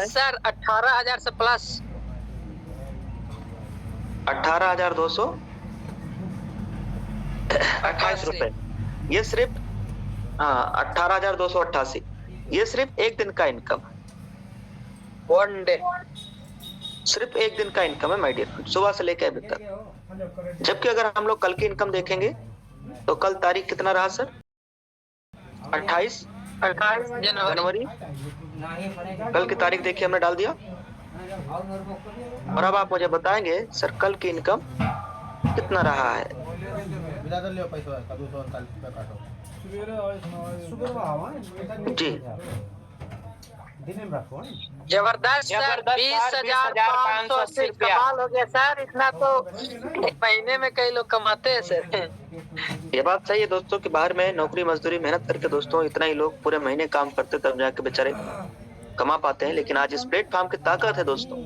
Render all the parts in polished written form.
Sir 18,000 से plus 18,228 रुपए। ये सिर्फ 18,288। ये सिर्फ एक दिन का इनकम है, 1 डे। सिर्फ एक दिन का इनकम है माय डियर फ्रेंड, सुबह से लेकर अभी तक। जबकि अगर हम लोग कल की इनकम देखेंगे तो कल तारीख कितना रहा सर? 28 जनवरी। कल की तारीख देखिए हमने डाल दिया। और अब आप मुझे बताएंगे सर कल की इनकम कितना रहा है? जी जबरदस्त सर, 20,580 कमाल हो गया सर। इतना तो एक महीने में कई लोग कमाते हैं सर। ये बात सही है दोस्तों कि बाहर में नौकरी मजदूरी मेहनत करके दोस्तों इतना ही लोग पूरे महीने काम करते तब जाके बेचारे कमा पाते हैं। लेकिन आज इस प्लेटफॉर्म की ताकत है दोस्तों।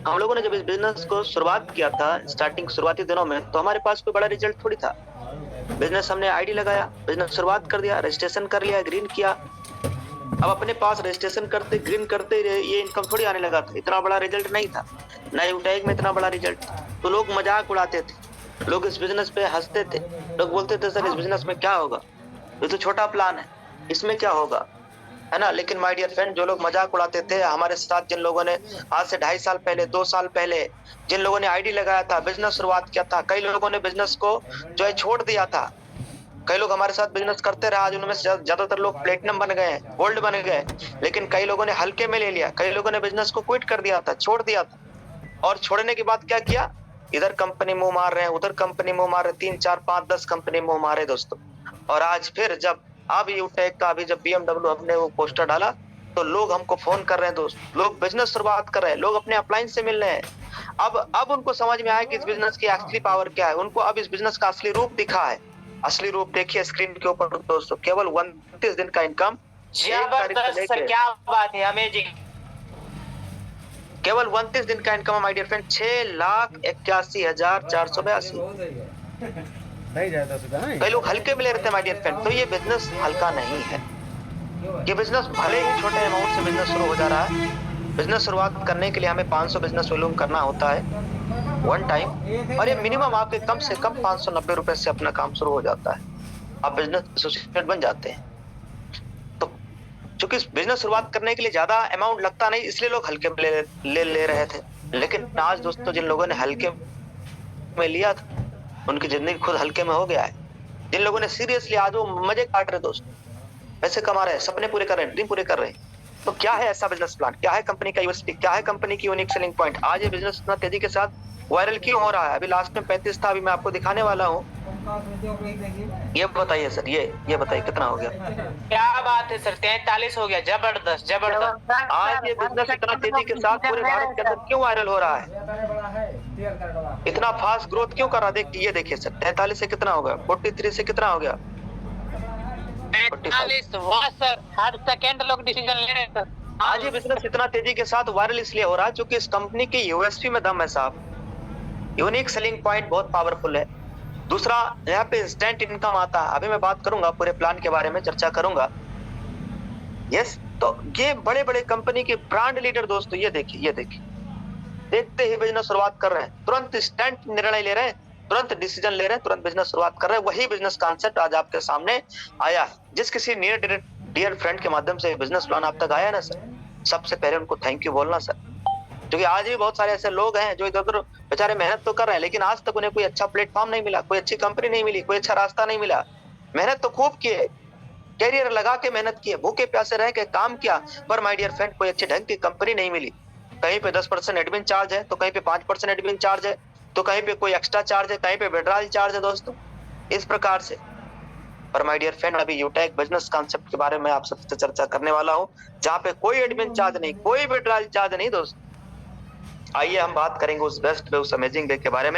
हम लोगों ने जब इस बिजनेस को शुरुआत किया था शुरुआती दिनों में, तो हमारे पास कोई बड़ा रिजल्ट थोड़ी था। बिजनेस हमने आईडी लगाया, बिजनेस शुरुआत कर दिया, रजिस्ट्रेशन कर लिया, ग्रीन किया। अब अपने पास रजिस्ट्रेशन करते ग्रीन करते ये इनकम थोड़ी आने लगा था। इतना बड़ा रिजल्ट नहीं था, ना यूटैग में इतना बड़ा रिजल्ट था। तो लोग मजाक उड़ाते थे, लोग इस बिजनेस पे हंसते थे, लोग बोलते थे सर इस बिजनेस में क्या होगा, ये तो छोटा प्लान है, इसमें क्या होगा, है ना। लेकिन माय डियर फ्रेंड, जो लोग मजाक उड़ाते थे, हमारे साथ जिन लोगों ने आज से 2.5 साल पहले 2 साल पहले जिन लोगों ने आईडी लगाया था, बिजनेस शुरुआत किया था, कई लोगों ने बिजनेस को जो है छोड़ दिया था। कई लोग हमारे साथ बिजनेस करते रहे, आज उनमें से ज्यादातर लोग प्लेटिनम बन गए, गोल्ड बन गए। लेकिन कई लोगों ने हल्के में ले लिया, कई लोगों ने बिजनेस को क्विट कर दिया था, छोड़ दिया था। और छोड़ने के बाद क्या किया, इधर कंपनी मुंह मार रहे हैं, उधर कंपनी मुंह मार रहे, 3 4 5 10 कंपनी मुंह मारे दोस्तों। और आज फिर जब अब यूटेक का अभी जब BMW हमने वो पोस्टर डाला, तो लोग हमको फोन कर रहे हैं दोस्त, लोग बिजनेस शुरुआत कर रहे हैं, लोग अपने अपलाइन से मिल रहे हैं। अब उनको समझ में आया कि इस बिजनेस की असली पावर क्या है। उनको अब इस बिजनेस का असली रूप दिखा है। असली रूप देखिए स्क्रीन के ऊपर दोस्तों, केवल 29 दिन का इनकम, क्या बात है, अमेजिंग। केवल 29 दिन का इनकम माय डियर फ्रेंड, 6,81,482। कई लोग हल्के में ले रहे थे माय डियर फ्रेंड। तो ये बिजनेस हल्का नहीं है। ये बिजनेस भले ही छोटे अमाउंट से बिजनेस शुरू हो जा रहा है। बिजनेस शुरुआत करने के लिए हमें 500 बिजनेस वॉल्यूम करना होता है वन टाइम, और ये मिनिमम आपके कम से कम 590 रुपए से अपना काम शुरू हो जाता है। आप बिजनेस एसोसिएट बन जाते हैं। तो चूंकि बिजनेस शुरुआत करने के लिए ज्यादा अमाउंट लगता नहीं, इसलिए लोग हल्के में ले रहे थे। लेकिन आज दोस्तों जिन लोगों ने हल्के में लिया था, उनकी जिंदगी खुद हल्के में हो गया है। जिन लोगों ने सीरियसली आज वो मजे काट रहे दोस्तों, पैसे कमा रहे हैं, सपने पूरे कर रहे हैं, ड्रीम पूरे कर रहे हैं। तो क्या है ऐसा बिजनेस प्लान, क्या है कंपनी का यूएसपी, क्या है कंपनी की यूनिक सेलिंग पॉइंट? आज ये बिजनेस इतना तेजी के साथ वायरल क्यों हो रहा है? अभी लास्ट में 35 था, अभी मैं आपको दिखाने वाला हूँ। ये बताइए सर, ये बताइए कितना हो गया? क्या बात है सर, 43 हो गया। जबरदस्त जबरदस्त। आज ये बिजनेस इतना तेजी के साथ पूरे भारत के अंदर क्यों वायरल हो रहा है? इतना फास्ट ग्रोथ क्यों कर रहा है? देखिए, ये देखिए सर, 43 से कितना हो गया, 43 से कितना हो गया, 45। वाह सर, हर सेकंड लोग डिसीजन ले रहे हैं सर। आज ये बिजनेस इतना तेजी के साथ वायरल इसलिए हो रहा है क्योंकि इस कंपनी की यूएसपी में दम है साहब। यूनिक सेलिंग पॉइंट बहुत पावरफुल है। दूसरा, यहाँ पे इंस्टेंट इनकम आता है। अभी मैं बात करूंगा, पूरे प्लान के बारे में चर्चा करूंगा। यस, तो ये बड़े बड़े कंपनी के ब्रांड लीडर दोस्तों, ये देखिए देखते ही बिजनेस शुरुआत कर रहे हैं, तुरंत इंस्टेंट निर्णय ले रहे हैं, तुरंत डिसीजन ले रहे हैं, तुरंत बिजनेस शुरुआत कर रहे हैं। वही बिजनेस कॉन्सेप्ट आज आपके सामने आया है। जिस किसी नियर डियर फ्रेंड के माध्यम से बिजनेस प्लान आप तक आया ना सर, सबसे पहले उनको थैंक यू बोलना सर। क्योंकि आज भी बहुत सारे ऐसे लोग हैं जो इधर उधर बेचारे मेहनत तो कर रहे हैं, लेकिन आज तक उन्हें कोई अच्छा प्लेटफॉर्म नहीं मिला, कोई अच्छी कंपनी नहीं मिली, कोई अच्छा रास्ता नहीं मिला। मेहनत तो खूब किए, कैरियर लगा के मेहनत किए, भूखे प्यासे रह के काम किया, पर माय डियर फ्रेंड कोई अच्छी ढंग की कंपनी नहीं मिली। कहीं पे 10% एडमिन चार्ज है, तो कहीं पे 5% एडमिन चार्ज है, तो कहीं पे कोई एक्स्ट्रा चार्ज है, कहीं पे विड्रॉल चार्ज है दोस्तों, इस प्रकार से। पर माय डियर फ्रेंड, अभी यूटेक बिजनेस कॉन्सेप्ट के बारे में आप सबसे चर्चा करने वाला हूँ, जहाँ पे कोई एडमिन चार्ज नहीं, कोई विड्रॉल चार्ज नहीं दोस्तों। आइए हम बात करेंगे उस बेस्ट वे, उस अमेजिंग वे के बारे में।